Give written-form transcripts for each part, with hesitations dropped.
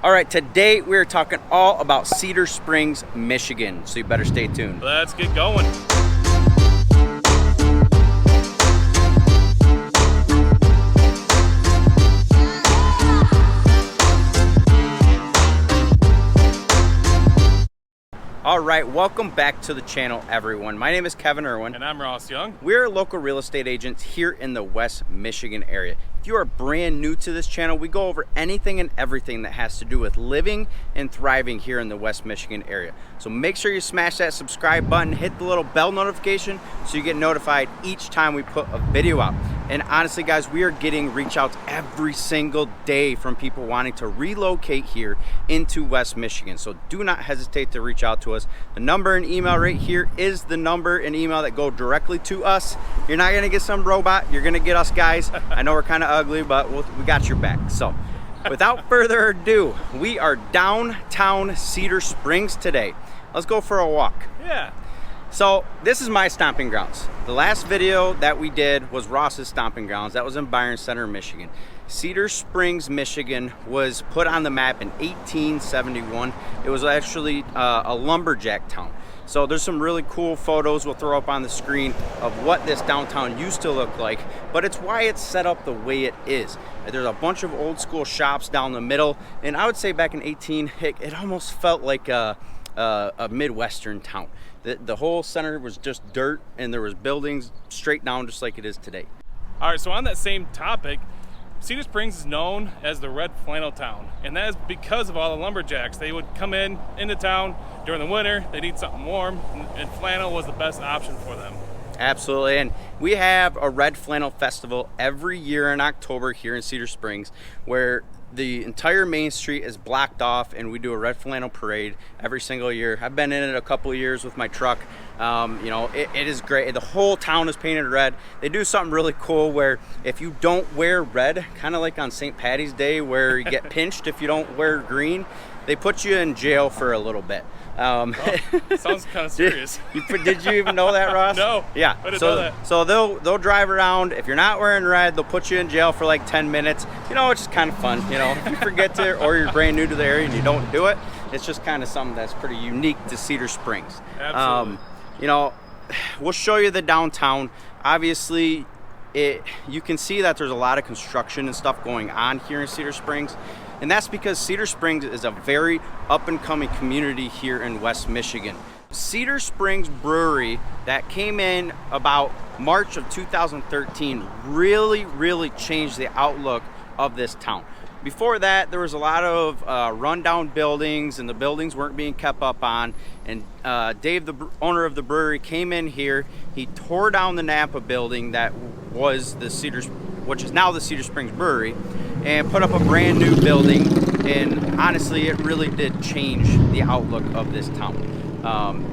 All right, today we're talking all about Cedar Springs, Michigan, so you better stay tuned. Let's get going. All right, welcome back to the channel, everyone. My name is Kevin Irwin. And I'm Ross Young. We're local real estate agents here in the West Michigan area. If you are brand new to this channel, we go over anything and everything that has to do with living and thriving here in the West Michigan area. So make sure you smash that subscribe button, hit the little bell notification so you get notified each time we put a video out. And honestly, guys, we are getting reach outs every single day from people wanting to relocate here into West Michigan. So do not hesitate to reach out to us. The number and email right here is the number and email that go directly to us. You're not gonna get some robot, you're gonna get us guys. I know we're kind of ugly, but we got your back. So without further ado, we are downtown Cedar Springs today. Let's go for a walk. Yeah. So this is my stomping grounds. The last video that we did was Ross's stomping grounds. That was in Byron Center, Michigan. Cedar Springs, Michigan was put on the map in 1871. It was actually a lumberjack town. So there's some really cool photos we'll throw up on the screen of what this downtown used to look like, but it's why it's set up the way it is. There's a bunch of old school shops down the middle, and I would say back in 18, it almost felt like a Midwestern town. The whole center was just dirt, and there was buildings straight down just like it is today. All right, so on that same topic, Cedar Springs is known as the Red Flannel Town, and that is because of all the lumberjacks. They would come into town during the winter, they need something warm, and flannel was the best option for them. Absolutely, and we have a Red Flannel Festival every year in October here in Cedar Springs, where the entire main street is blocked off and we do a red flannel parade every single year. I've been in it a couple of years with my truck. You know, it is great. The whole town is painted red. They do something really cool where if you don't wear red, kind of like on St. Patty's Day where you get pinched if you don't wear green, they put you in jail for a little bit. Sounds kind of serious. Did you even know that, Ross? No. Yeah. I didn't know that. So they'll drive around. If you're not wearing red, they'll put you in jail for like 10 minutes. You know, it's just kind of fun. You know, if you forget to, or you're brand new to the area and you don't do it, it's just kind of something that's pretty unique to Cedar Springs. Absolutely. You know, we'll show you the downtown. Obviously, you can see that there's a lot of construction and stuff going on here in Cedar Springs. And that's because Cedar Springs is a very up-and-coming community here in West Michigan. Cedar Springs Brewery that came in about March of 2013 really changed the outlook of this town. Before that, there was a lot of rundown buildings, and the buildings weren't being kept up on. And Dave, the owner of the brewery, came in here. He tore down the Napa building that was which is now the Cedar Springs Brewery, and put up a brand new building. And honestly, it really did change the outlook of this town.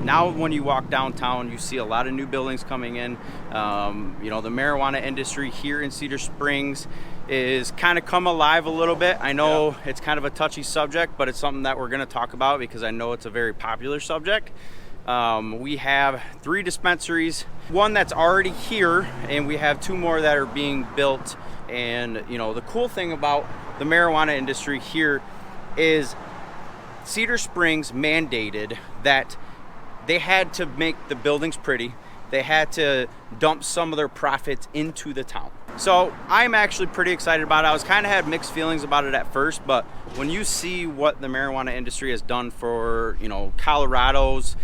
Now when you walk downtown, you see a lot of new buildings coming in. You know, the marijuana industry here in Cedar Springs is kind of come alive a little bit. I know It's kind of a touchy subject, but it's something that we're going to talk about because I know it's a very popular subject. We have 3 dispensaries, one that's already here, and we have 2 more that are being built. And you know, the cool thing about the marijuana industry here is Cedar Springs mandated that they had to make the buildings pretty. They had to dump some of their profits into the town. So I'm actually pretty excited about it. I was kind of had mixed feelings about it at first, but when you see what the marijuana industry has done for, you know, Colorado's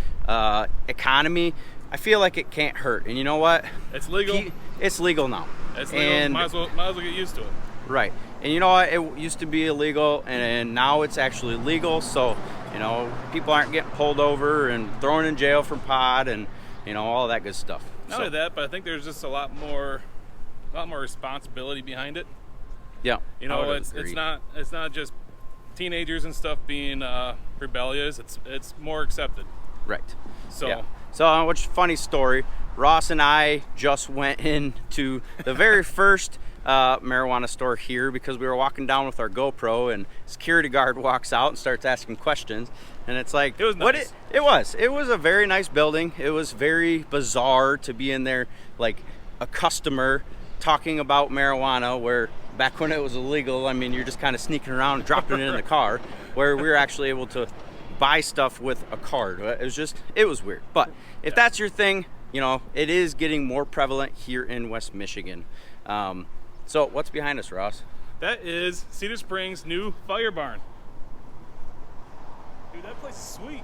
economy, I feel like it can't hurt. And you know what? It's legal. It's legal now. It's legal. And might as well get used to it. Right. And you know what? It used to be illegal, and now it's actually legal. So, you know, people aren't getting pulled over and thrown in jail for pot and, you know, all that good stuff. Not only that, but I think there's just a lot more responsibility behind it. Yeah. You know, it's not just teenagers and stuff being rebellious. It's more accepted. Right. So. Yeah. So, which funny story, Ross and I just went into the very first marijuana store here because we were walking down with our GoPro, and security guard walks out and starts asking questions, and it's like, it was nice. It was a very nice building. It was very bizarre to be in there like a customer talking about marijuana, where back when it was illegal, I mean, you're just kind of sneaking around and dropping it in the car, where we were actually able to buy stuff with a card. It was weird. But if that's your thing, you know, it is getting more prevalent here in West Michigan. So what's behind us, Ross? That is Cedar Springs' new fire barn. Dude, that place is sweet.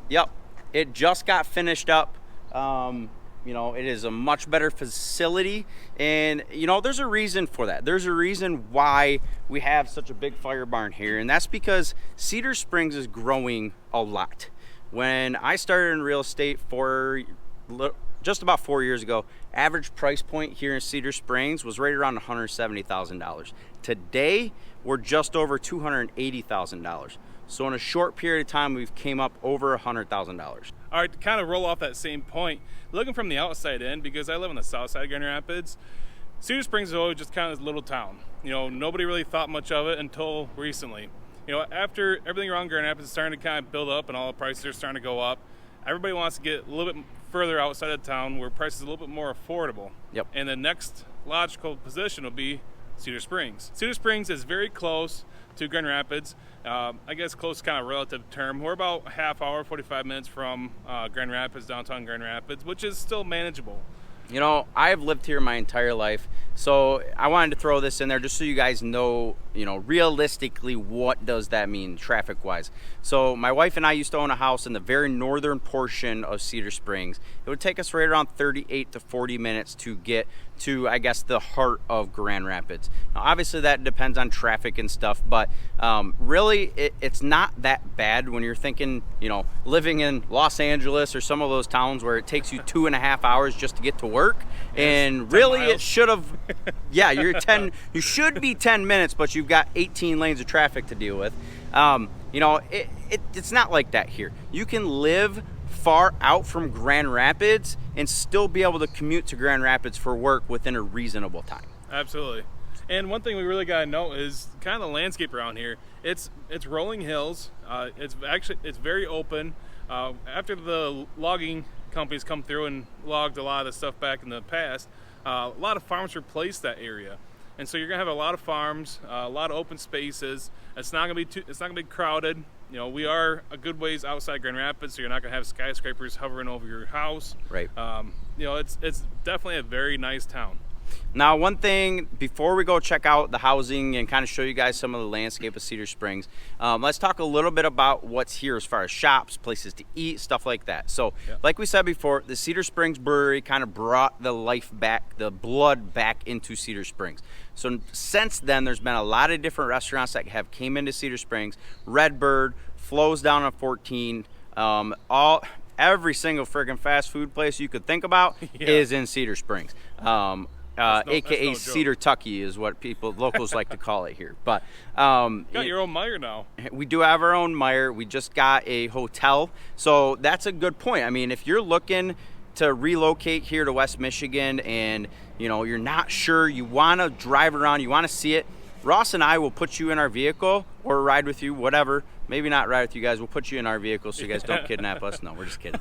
Yep, it just got finished up. You know, it is a much better facility, and you know, there's a reason for that. There's a reason why we have such a big fire barn here, and that's because Cedar Springs is growing a lot. When I started in real estate just about 4 years ago, average price point here in Cedar Springs was right around $170,000. Today, we're just over $280,000. So in a short period of time, we've came up over $100,000. All right, to kind of roll off that same point, looking from the outside in, because I live on the south side of Grand Rapids, Cedar Springs is always just kind of this little town. You know, nobody really thought much of it until recently. You know, after everything around Grand Rapids is starting to kind of build up and all the prices are starting to go up, everybody wants to get a little bit further outside of town where prices are a little bit more affordable. Yep. And the next logical position will be Cedar Springs. Cedar Springs is very close to Grand Rapids. I guess close is kind of a relative term. We're about a half hour, 45 minutes from Grand Rapids, downtown Grand Rapids, which is still manageable. You know, I've lived here my entire life, so I wanted to throw this in there just so you guys know, you know, realistically, what does that mean traffic-wise. So my wife and I used to own a house in the very northern portion of Cedar Springs. It would take us right around 38 to 40 minutes to get to, I guess, the heart of Grand Rapids. Now, obviously, that depends on traffic and stuff, but really, it's not that bad when you're thinking, you know, living in Los Angeles or some of those towns where it takes you 2.5 hours just to get to work. Yes, and really, it should have, yeah, you should be 10 minutes, but you've got 18 lanes of traffic to deal with. You know, it's not like that here. You can live far out from Grand Rapids and still be able to commute to Grand Rapids for work within a reasonable time. Absolutely. And one thing we really got to know is kind of the landscape around here. It's rolling hills. It's very open. After the logging companies come through and logged a lot of the stuff back in the past, a lot of farms replaced that area. And so you're gonna have a lot of farms, a lot of open spaces. It's not gonna be crowded. You know, we are a good ways outside Grand Rapids, so you're not gonna have skyscrapers hovering over your house. Right. You know, it's definitely a very nice town. Now, one thing before we go check out the housing and kind of show you guys some of the landscape of Cedar Springs, let's talk a little bit about what's here as far as shops, places to eat, stuff like that. So, like we said before, the Cedar Springs Brewery kind of brought the life back, the blood back into Cedar Springs. So since then, there's been a lot of different restaurants that have came into Cedar Springs. Redbird, Flows down on 14, every single friggin' fast food place you could think about is in Cedar Springs. AKA Cedar Tucky is what locals like to call it here. But you got your own Meijer now. We do have our own Meijer. We just got a hotel, so that's a good point. I mean, if you're looking to relocate here to West Michigan and you know you're not sure, you want to drive around, you want to see it, Ross and I will put you in our vehicle or ride with you, whatever. Maybe not ride with you guys. We'll put you in our vehicle so you guys don't kidnap us. No, we're just kidding.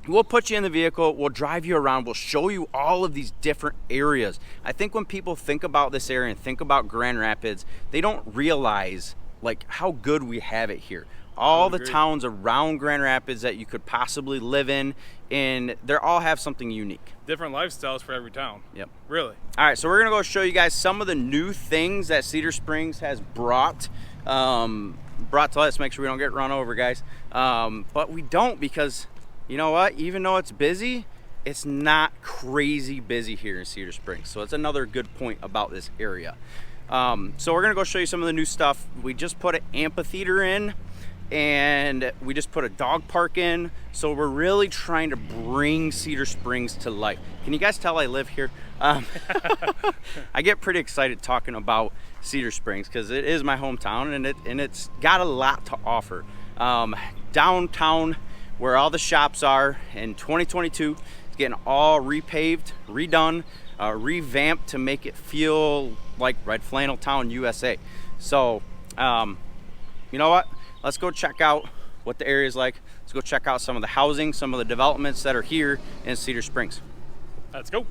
We'll put you in the vehicle, we'll drive you around, we'll show you all of these different areas. I think when people think about this area and think about Grand Rapids, they don't realize like how good we have it here. All the towns around Grand Rapids that you could possibly live in, and they all have something unique. Different lifestyles for every town. Yep. Really. All right, so we're gonna go show you guys some of the new things that Cedar Springs has brought to us. Make sure we don't get run over, guys. But we don't, because you know what? Even though it's busy, it's not crazy busy here in Cedar Springs. So it's another good point about this area. So we're gonna go show you some of the new stuff. We just put an amphitheater in, and we just put a dog park in. So we're really trying to bring Cedar Springs to life. Can you guys tell I live here? I get pretty excited talking about Cedar Springs because it is my hometown, and it's got a lot to offer. Downtown, where all the shops are, in 2022, it's getting all repaved, redone, revamped to make it feel like Red Flannel Town, USA. So, you know what? Let's go check out what the area is like. Let's go check out some of the housing, some of the developments that are here in Cedar Springs. Let's go.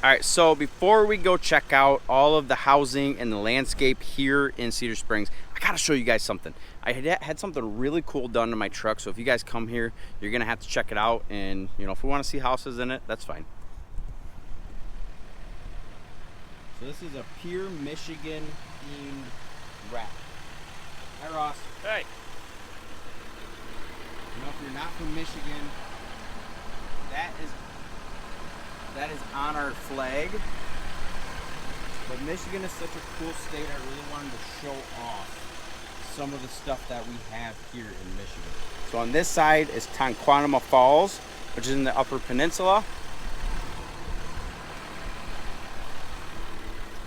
All right, so before we go check out all of the housing and the landscape here in Cedar Springs, I gotta show you guys something. I had something really cool done to my truck, so if you guys come here, you're gonna have to check it out, and you know, if we wanna see houses in it, that's fine. So this is a pure Michigan themed wrap. Hi Ross. Hey. You know, if you're not from Michigan, that is on our flag. But Michigan is such a cool state, I really wanted to show off some of the stuff that we have here in Michigan. So on this side is Tonquinema Falls, which is in the Upper Peninsula.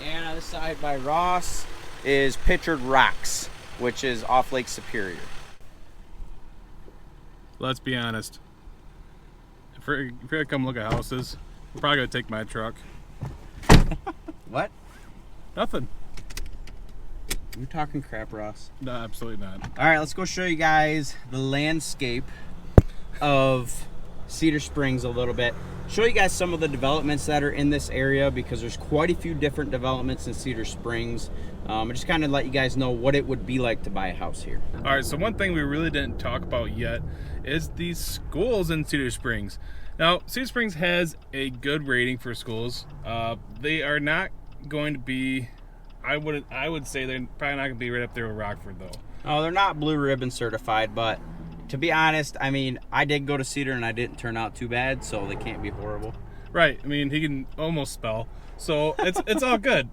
And on this side by Ross is Pictured Rocks, which is off Lake Superior. Let's be honest. If you're gonna come look at houses, we're probably gonna take my truck. What? Nothing. You're talking crap, Ross. No, absolutely not. All right, let's go show you guys the landscape of Cedar Springs a little bit. Show you guys some of the developments that are in this area, because there's quite a few different developments in Cedar Springs. I just kind of let you guys know what it would be like to buy a house here. All right, so one thing we really didn't talk about yet is these schools in Cedar Springs. Now, Cedar Springs has a good rating for schools. They are not going to be, I would say they're probably not going to be right up there with Rockford, though. Oh, they're not blue ribbon certified, but to be honest, I mean, I did go to Cedar and I didn't turn out too bad, so they can't be horrible. Right. I mean, he can almost spell, so it's all good.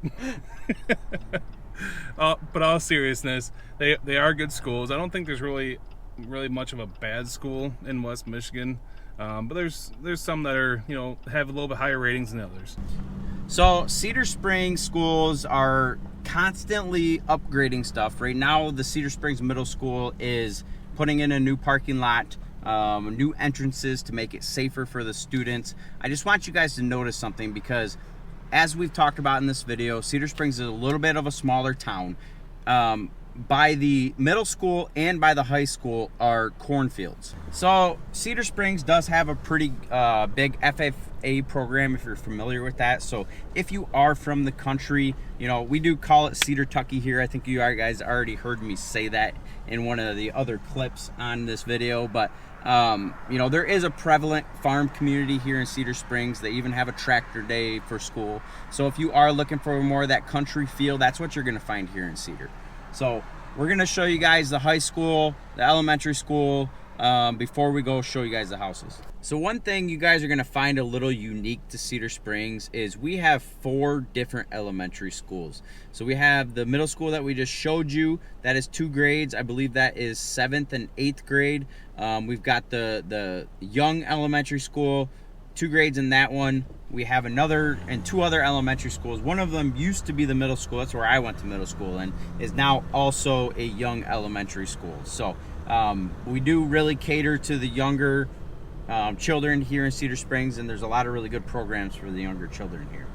But all seriousness, they are good schools. I don't think there's really much of a bad school in West Michigan, but there's some that are, you know, have a little bit higher ratings than others. So Cedar Springs schools are constantly upgrading stuff. Right now, the Cedar Springs Middle School is putting in a new parking lot, new entrances to make it safer for the students. I just want you guys to notice something, because as we've talked about in this video, Cedar Springs is a little bit of a smaller town. By the middle school and by the high school are cornfields. So Cedar Springs does have a pretty big FFA program, if you're familiar with that. So if you are from the country, you know, we do call it Cedar Tucky here. I think you guys already heard me say that in one of the other clips on this video, but you know, there is a prevalent farm community here in Cedar Springs. They even have a tractor day for school. So if you are looking for more of that country feel, that's what you're gonna find here in Cedar. So we're gonna show you guys the high school, the elementary school, before we go show you guys the houses. So one thing you guys are gonna find a little unique to Cedar Springs is we have 4 different elementary schools. So we have the middle school that we just showed you, that is 2 grades. I believe that is 7th and 8th grade. We've got the young elementary school, 2 grades in that one. We have another and 2 other elementary schools. One of them used to be the middle school. That's where I went to middle school, and is now also a young elementary school. So we do really cater to the younger children here in Cedar Springs, and there's a lot of really good programs for the younger children here.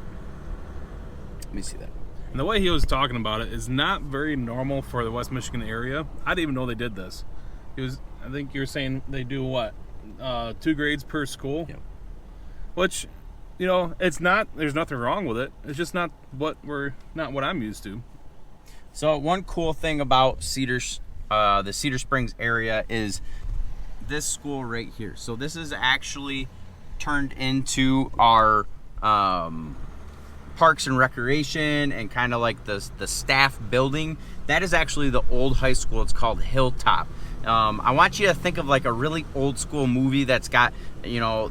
Let me see that. And the way he was talking about it is not very normal for the West Michigan area. I didn't even know they did this. I think you were saying they do what? 2 grades per school? Yep. Which, you know, it's not, there's nothing wrong with it. It's just not what I'm used to. So one cool thing about the Cedar Springs area is this school right here. So this is actually turned into our Parks and Recreation and kind of like the staff building. That is actually the old high school. It's called Hilltop. I want you to think of like a really old school movie that's got, you know,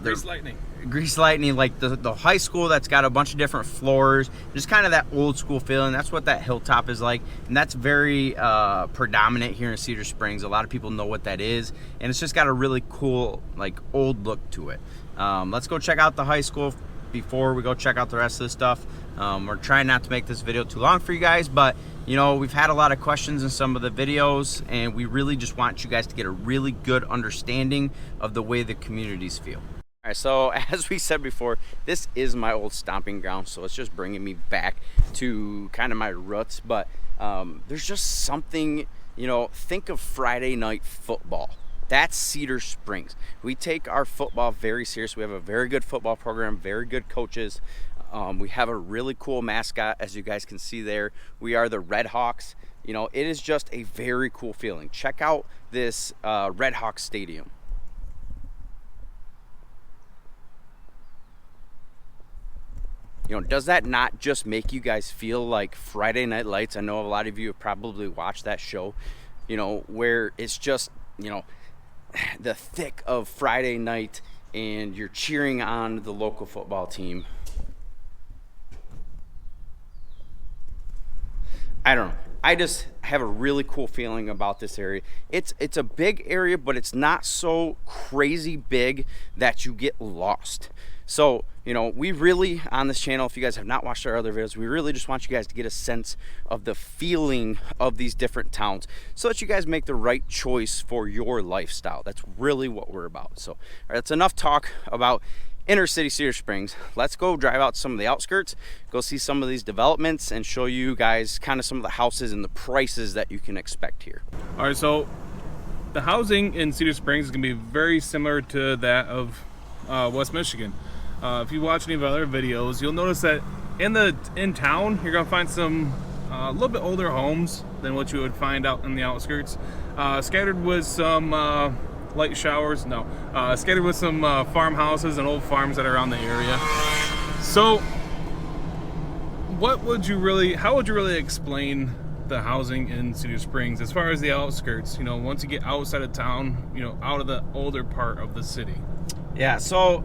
Grease Lightning, like the high school that's got a bunch of different floors, just kind of that old school feeling. That's what that Hilltop is like, and that's very predominant here in Cedar Springs. A lot of people know what that is, and it's just got a really cool, like, old look to it. Let's go check out the high school before we go check out the rest of the stuff. We're trying not to make this video too long for you guys, but you know, we've had a lot of questions in some of the videos, and we really just want you guys to get a really good understanding of the way the communities feel. All right, so as we said before, this is my old stomping ground, so it's just bringing me back to kind of my roots. But there's just something, you know, think of Friday night football. That's Cedar Springs. We take our football very serious. We have a very good football program, very good coaches. We have a really cool mascot, as you guys can see there. We are the Red Hawks. You know, it is just a very cool feeling. Check out this Red Hawks stadium. You know, does that not just make you guys feel like Friday Night Lights? I know a lot of you have probably watched that show, you know, where it's just, you know, the thick of Friday night and you're cheering on the local football team. I don't know. I just have a really cool feeling about this area. It's a big area, but it's not so crazy big that you get lost. So, you know, we really, on this channel, if you guys have not watched our other videos, we really just want you guys to get a sense of the feeling of these different towns so that you guys make the right choice for your lifestyle. That's really what we're about. So, all right, that's enough talk about inner city Cedar Springs. Let's go drive out some of the outskirts, go see some of these developments, and show you guys kind of some of the houses and the prices that you can expect here. All right, so the housing in Cedar Springs is going to be very similar to that of West Michigan. If you watch any of our other videos, you'll notice that in town you're going to find some a little bit older homes than what you would find out in the outskirts, scattered with some light showers. No, scattered with some farmhouses and old farms that are around the area. So, how would you really explain the housing in Cedar Springs as far as the outskirts? You know, once you get outside of town, you know, out of the older part of the city. Yeah, so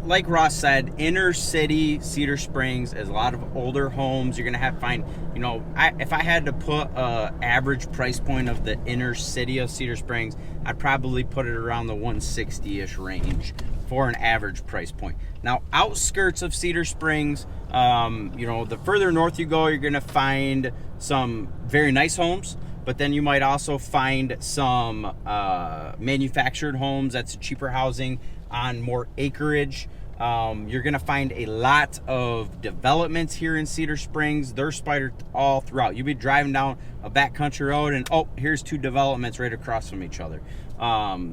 like Ross said, inner city Cedar Springs is a lot of older homes. You're gonna have to find, you know, if I had to put a average price point of the inner city of Cedar Springs, I'd probably put it around the 160-ish range for an average price point. Now, outskirts of Cedar Springs, you know, the further north you go, you're gonna find some very nice homes, but then you might also find some manufactured homes. That's cheaper housing on more acreage. You're gonna find a lot of developments here in Cedar Springs. They're spidered all throughout. You'll be driving down a backcountry road and oh, here's two developments right across from each other.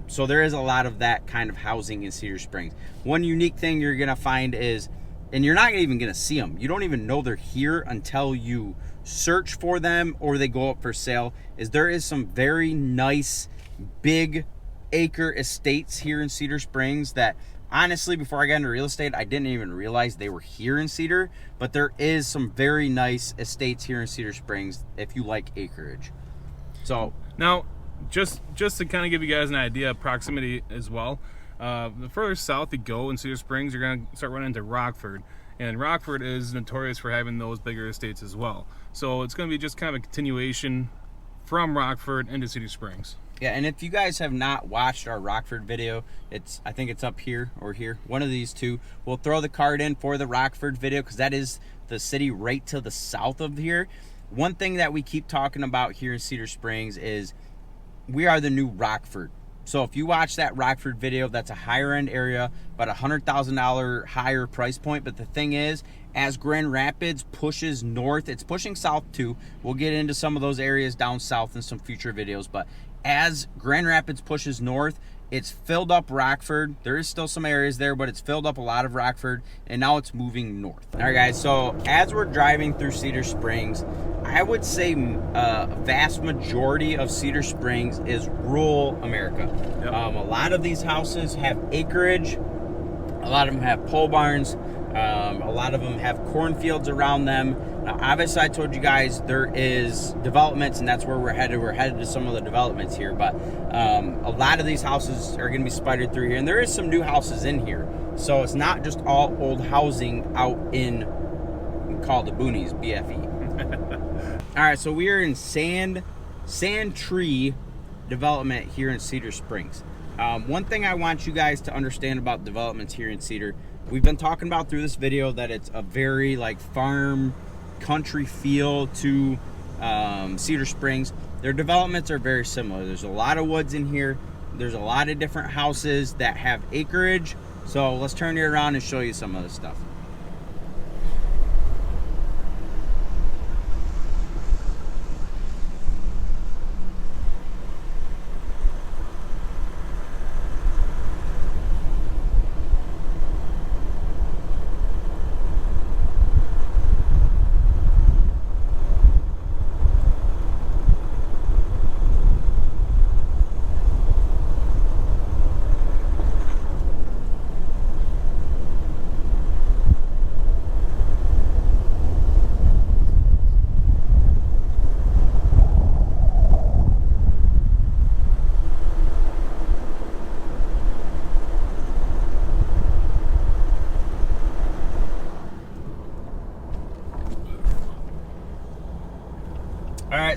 So there is a lot of that kind of housing in Cedar Springs. One unique thing you're gonna find is, and you're not even gonna see them, you don't even know they're here until you search for them or they go up for sale, is there is some very nice big acre estates here in Cedar Springs that honestly, before I got into real estate, I didn't even realize they were here in Cedar, but there is some very nice estates here in Cedar Springs if you like acreage. So now, just to kind of give you guys an idea of proximity as well, the further south you go in Cedar Springs, you're going to start running into Rockford, and Rockford is notorious for having those bigger estates as well. So it's going to be just kind of a continuation from Rockford into Cedar Springs. Yeah, and if you guys have not watched our Rockford video, I think it's up here or here, one of these two. We'll throw the card in for the Rockford video because that is the city right to the south of here. One thing that we keep talking about here in Cedar Springs is we are the new Rockford. So if you watch that Rockford video, that's a higher end area, about $100,000 higher price point. But the thing is, as Grand Rapids pushes north, it's pushing south too. We'll get into some of those areas down south in some future videos. But as Grand Rapids pushes north, it's filled up Rockford. There is still some areas there, but it's filled up a lot of Rockford, and now it's moving north. All right, guys, so as we're driving through Cedar Springs, I would say a vast majority of Cedar Springs is rural America. Yep. A lot of these houses have acreage. A lot of them have pole barns. A lot of them have cornfields around them. Now, obviously, I told you guys there is developments, and that's where we're headed. We're headed to some of the developments here, but a lot of these houses are going to be spidered through here, and there is some new houses in here. So it's not just all old housing out in, called the boonies, BFE. All right, so we are in Sand Tree development here in Cedar Springs. One thing I want you guys to understand about developments here in Cedar, we've been talking about through this video that it's a very like farm country feel to Cedar Springs. Their developments are very similar. There's a lot of woods in here. There's a lot of different houses that have acreage. So let's turn it around and show you some of this stuff.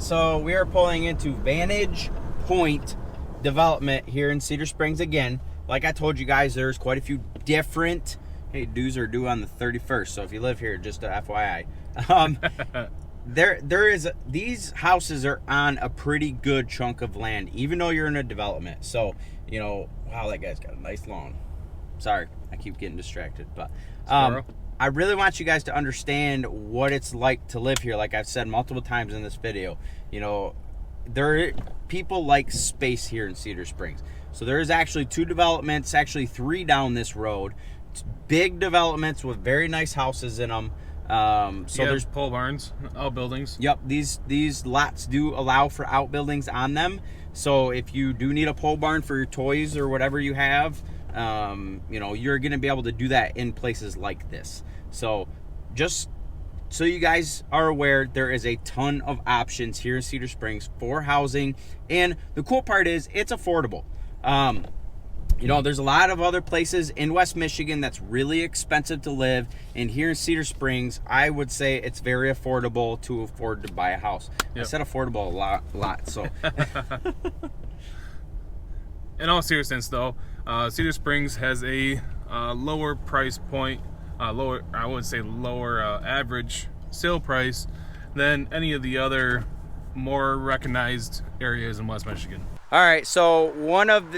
so we are pulling into Vantage Point Development here in Cedar Springs again. Like I told you guys, there's quite a few different, hey, dues are due on the 31st, so if you live here, just a FYI. These houses are on a pretty good chunk of land, even though you're in a development. So, you know, wow, that guy's got a nice lawn. Sorry, I keep getting distracted, but I really want you guys to understand what it's like to live here. Like I've said multiple times in this video, you know, people like space here in Cedar Springs. So there's actually 2 developments, actually 3 down this road. It's big developments with very nice houses in them. So there's pole barns, outbuildings. Yep, these lots do allow for outbuildings on them. So if you do need a pole barn for your toys or whatever you have, you know, you're going to be able to do that in places like this. So just so you guys are aware, there is a ton of options here in Cedar Springs for housing, and the cool part is it's affordable. You know, there's a lot of other places in West Michigan that's really expensive to live, and here in Cedar Springs, I would say it's very affordable to afford to buy a house. Yep. I said affordable a lot. So in all seriousness, though, Cedar Springs has a lower price point, lower average sale price than any of the other more recognized areas in West Michigan. All right, so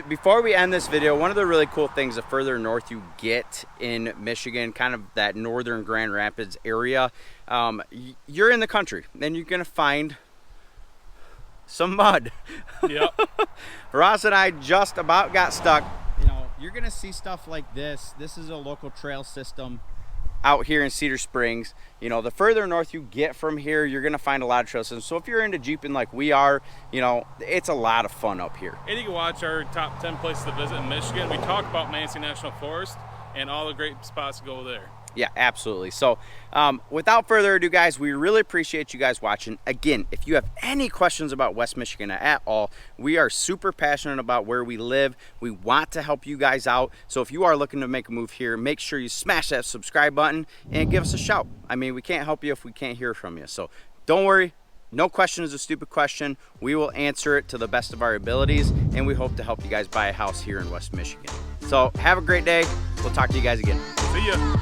before we end this video, one of the really cool things, the further north you get in Michigan, kind of that northern Grand Rapids area, you're in the country, then you're gonna find some mud. Yep. Ross and I just about got stuck. You know, you're gonna see stuff like this. This is a local trail system out here in Cedar Springs. You know, the further north you get from here, you're gonna find a lot of trail systems. So if you're into jeeping like we are, you know, it's a lot of fun up here. And you can watch our top 10 places to visit in Michigan. We talk about Lansing National Forest and all the great spots to go there. Yeah, absolutely. So without further ado, guys, we really appreciate you guys watching. Again, if you have any questions about West Michigan at all, we are super passionate about where we live. We want to help you guys out. So if you are looking to make a move here, make sure you smash that subscribe button and give us a shout. I mean, we can't help you if we can't hear from you. So don't worry. No question is a stupid question. We will answer it to the best of our abilities, and we hope to help you guys buy a house here in West Michigan. So have a great day. We'll talk to you guys again. See ya.